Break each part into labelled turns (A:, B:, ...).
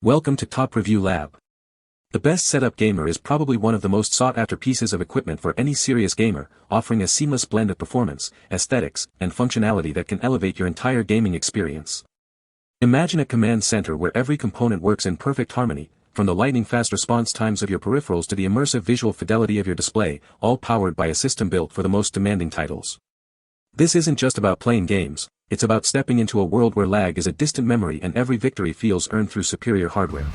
A: Welcome to Top Review Lab. The Best Setup Gamer is probably one of the most sought-after pieces of equipment for any serious gamer, offering a seamless blend of performance, aesthetics, and functionality that can elevate your entire gaming experience. Imagine a command center where every component works in perfect harmony, from the lightning-fast response times of your peripherals to the immersive visual fidelity of your display, all powered by a system built for the most demanding titles. This isn't just about playing games. It's about stepping into a world where lag is a distant memory and every victory feels earned through superior hardware.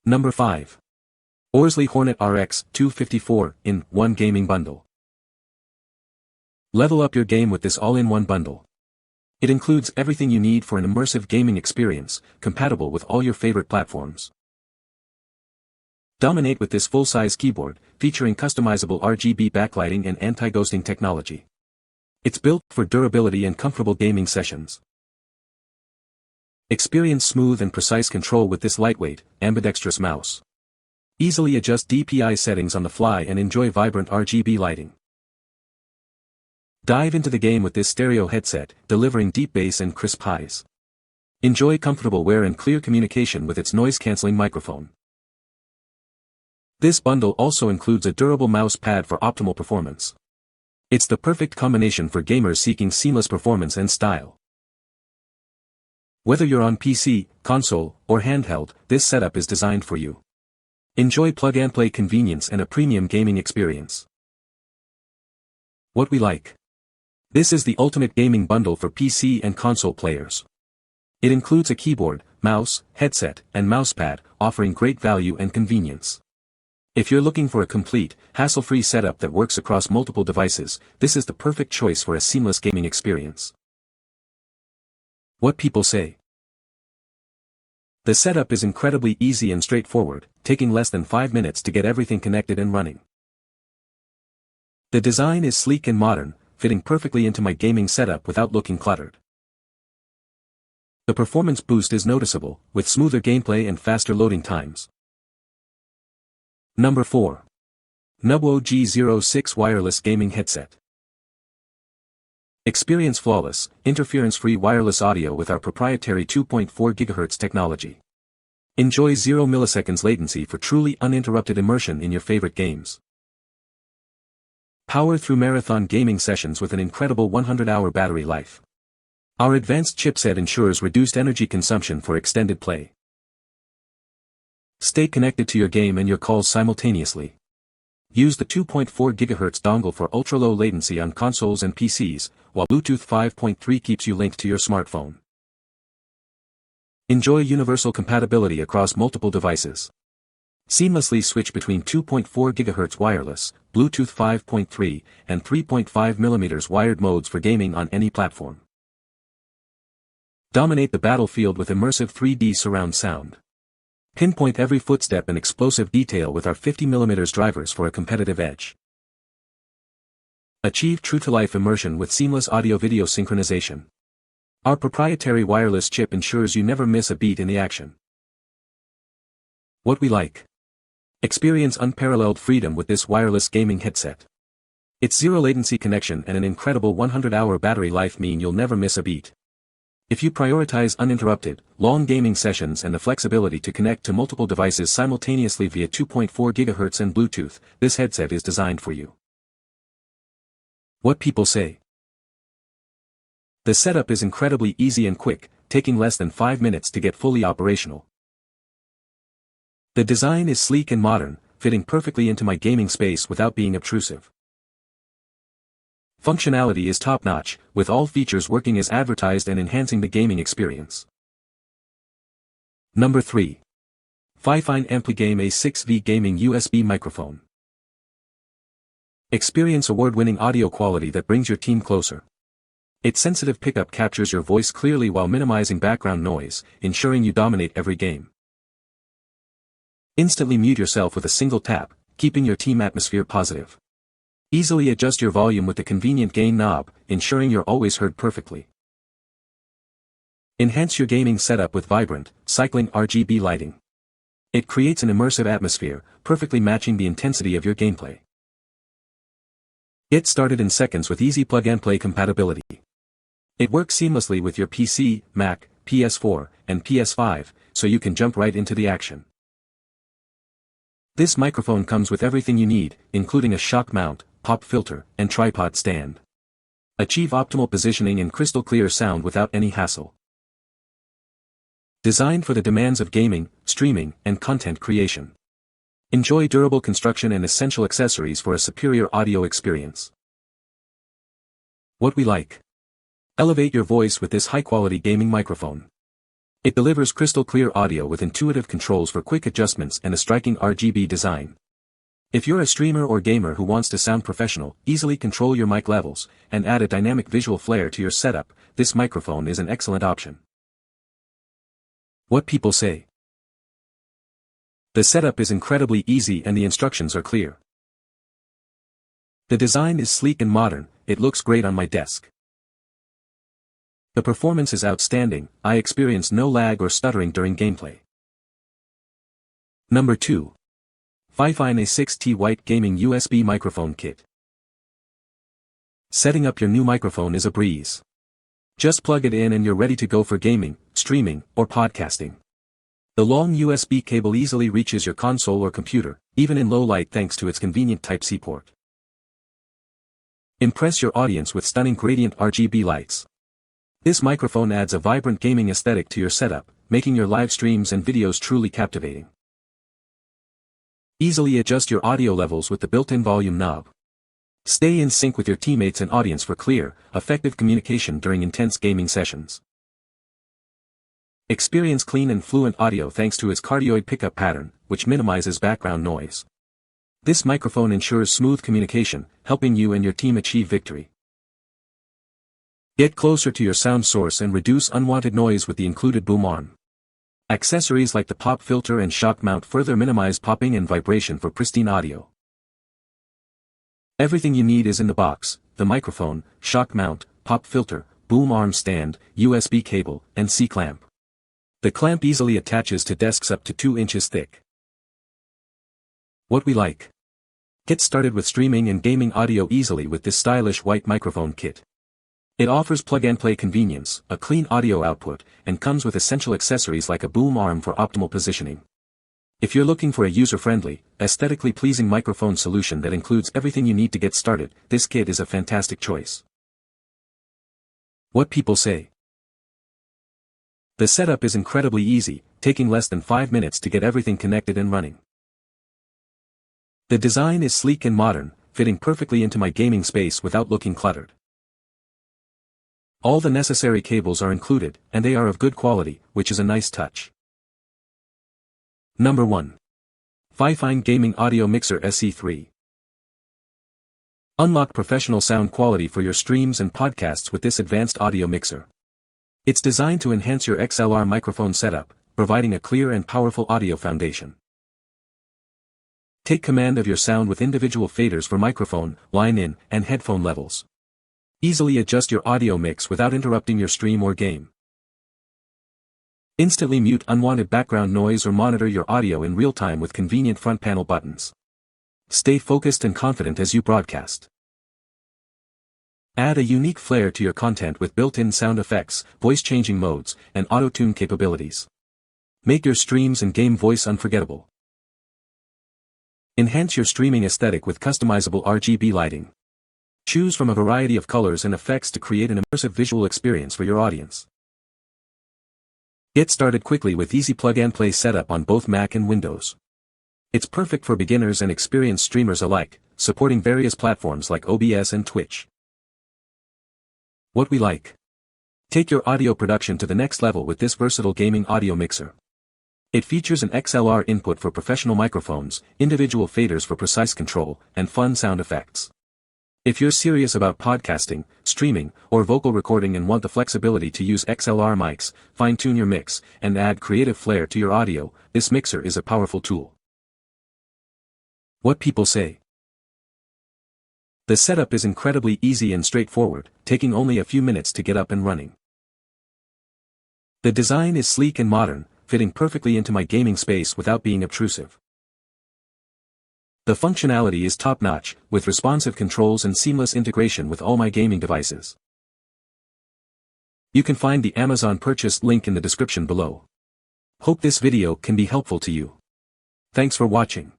A: Number 5. Orzly Hornet RX 254 in 1 gaming bundle. Level up your game with this all-in-one bundle. It includes everything you need for an immersive gaming experience, compatible with all your favorite platforms. Dominate with this full-size keyboard, featuring customizable RGB backlighting and anti-ghosting technology. It's built for durability and comfortable gaming sessions. Experience smooth and precise control with this lightweight, ambidextrous mouse. Easily adjust DPI settings on the fly and enjoy vibrant RGB lighting. Dive into the game with this stereo headset, delivering deep bass and crisp highs. Enjoy comfortable wear and clear communication with its noise-canceling microphone. This bundle also includes a durable mouse pad for optimal performance. It's the perfect combination for gamers seeking seamless performance and style. Whether you're on PC, console, or handheld, this setup is designed for you. Enjoy plug-and-play convenience and a premium gaming experience. What we like. This is the ultimate gaming bundle for PC and console players. It includes a keyboard, mouse, headset, and mousepad, offering great value and convenience. If you're looking for a complete, hassle-free setup that works across multiple devices, this is the perfect choice for a seamless gaming experience. What people say. The setup is incredibly easy and straightforward, taking less than 5 minutes to get everything connected and running. The design is sleek and modern, fitting perfectly into my gaming setup without looking cluttered. The performance boost is noticeable, with smoother gameplay and faster loading times. Number 4. NUBWO G06 Wireless Gaming Headset. Experience flawless, interference-free wireless audio with our proprietary 2.4 GHz technology. Enjoy 0 milliseconds latency for truly uninterrupted immersion in your favorite games. Power through marathon gaming sessions with an incredible 100-hour battery life. Our advanced chipset ensures reduced energy consumption for extended play. Stay connected to your game and your calls simultaneously. Use the 2.4 GHz dongle for ultra-low latency on consoles and PCs, while Bluetooth 5.3 keeps you linked to your smartphone. Enjoy universal compatibility across multiple devices. Seamlessly switch between 2.4 GHz wireless, Bluetooth 5.3, and 3.5 mm wired modes for gaming on any platform. Dominate the battlefield with immersive 3D surround sound. Pinpoint every footstep and explosive detail with our 50 mm drivers for a competitive edge. Achieve true-to-life immersion with seamless audio-video synchronization. Our proprietary wireless chip ensures you never miss a beat in the action. What we like. Experience unparalleled freedom with this wireless gaming headset. Its zero-latency connection and an incredible 100-hour battery life mean you'll never miss a beat. If you prioritize uninterrupted, long gaming sessions and the flexibility to connect to multiple devices simultaneously via 2.4 GHz and Bluetooth, this headset is designed for you. What people say. The setup is incredibly easy and quick, taking less than 5 minutes to get fully operational. The design is sleek and modern, fitting perfectly into my gaming space without being obtrusive. Functionality is top-notch, with all features working as advertised and enhancing the gaming experience. Number 3. FIFINE AmpliGame A6V Gaming USB Microphone. Experience award-winning audio quality that brings your team closer. Its sensitive pickup captures your voice clearly while minimizing background noise, ensuring you dominate every game. Instantly mute yourself with a single tap, keeping your team atmosphere positive. Easily adjust your volume with the convenient gain knob, ensuring you're always heard perfectly. Enhance your gaming setup with vibrant, cycling RGB lighting. It creates an immersive atmosphere, perfectly matching the intensity of your gameplay. Get started in seconds with easy plug-and-play compatibility. It works seamlessly with your PC, Mac, PS4, and PS5, so you can jump right into the action. This microphone comes with everything you need, including a shock mount, pop filter, and tripod stand. Achieve optimal positioning and crystal clear sound without any hassle. Designed for the demands of gaming, streaming, and content creation. Enjoy durable construction and essential accessories for a superior audio experience. What we like. Elevate your voice with this high-quality gaming microphone. It delivers crystal clear audio with intuitive controls for quick adjustments and a striking RGB design. If you're a streamer or gamer who wants to sound professional, easily control your mic levels, and add a dynamic visual flair to your setup, this microphone is an excellent option. What people say. The setup is incredibly easy and the instructions are clear. The design is sleek and modern, it looks great on my desk. The performance is outstanding, I experience no lag or stuttering during gameplay. Number 2. FIFINE A6T White Gaming USB Microphone Kit. Setting up your new microphone is a breeze. Just plug it in and you're ready to go for gaming, streaming, or podcasting. The long USB cable easily reaches your console or computer, even in low light thanks to its convenient Type-C port. Impress your audience with stunning gradient RGB lights. This microphone adds a vibrant gaming aesthetic to your setup, making your live streams and videos truly captivating. Easily adjust your audio levels with the built-in volume knob. Stay in sync with your teammates and audience for clear, effective communication during intense gaming sessions. Experience clean and fluent audio thanks to its cardioid pickup pattern, which minimizes background noise. This microphone ensures smooth communication, helping you and your team achieve victory. Get closer to your sound source and reduce unwanted noise with the included boom arm. Accessories like the pop filter and shock mount further minimize popping and vibration for pristine audio. Everything you need is in the box: the microphone, shock mount, pop filter, boom arm stand, USB cable, and C-clamp. The clamp easily attaches to desks up to 2 inches thick. What we like. Get started with streaming and gaming audio easily with this stylish white microphone kit. It offers plug-and-play convenience, a clean audio output, and comes with essential accessories like a boom arm for optimal positioning. If you're looking for a user-friendly, aesthetically pleasing microphone solution that includes everything you need to get started, this kit is a fantastic choice. What people say. The setup is incredibly easy, taking less than 5 minutes to get everything connected and running. The design is sleek and modern, fitting perfectly into my gaming space without looking cluttered. All the necessary cables are included, and they are of good quality, which is a nice touch. Number 1. FIFINE Gaming Audio Mixer SE3. Unlock professional sound quality for your streams and podcasts with this advanced audio mixer. It's designed to enhance your XLR microphone setup, providing a clear and powerful audio foundation. Take command of your sound with individual faders for microphone, line-in, and headphone levels. Easily adjust your audio mix without interrupting your stream or game. Instantly mute unwanted background noise or monitor your audio in real time with convenient front panel buttons. Stay focused and confident as you broadcast. Add a unique flair to your content with built-in sound effects, voice-changing modes, and auto-tune capabilities. Make your streams and game voice unforgettable. Enhance your streaming aesthetic with customizable RGB lighting. Choose from a variety of colors and effects to create an immersive visual experience for your audience. Get started quickly with easy plug-and-play setup on both Mac and Windows. It's perfect for beginners and experienced streamers alike, supporting various platforms like OBS and Twitch. What we like. Take your audio production to the next level with this versatile gaming audio mixer. It features an XLR input for professional microphones, individual faders for precise control, and fun sound effects. If you're serious about podcasting, streaming, or vocal recording and want the flexibility to use XLR mics, fine-tune your mix, and add creative flair to your audio, this mixer is a powerful tool. What people say. The setup is incredibly easy and straightforward, taking only a few minutes to get up and running. The design is sleek and modern, fitting perfectly into my gaming space without being obtrusive. The functionality is top-notch, with responsive controls and seamless integration with all my gaming devices. You can find the Amazon purchase link in the description below. Hope this video can be helpful to you. Thanks for watching.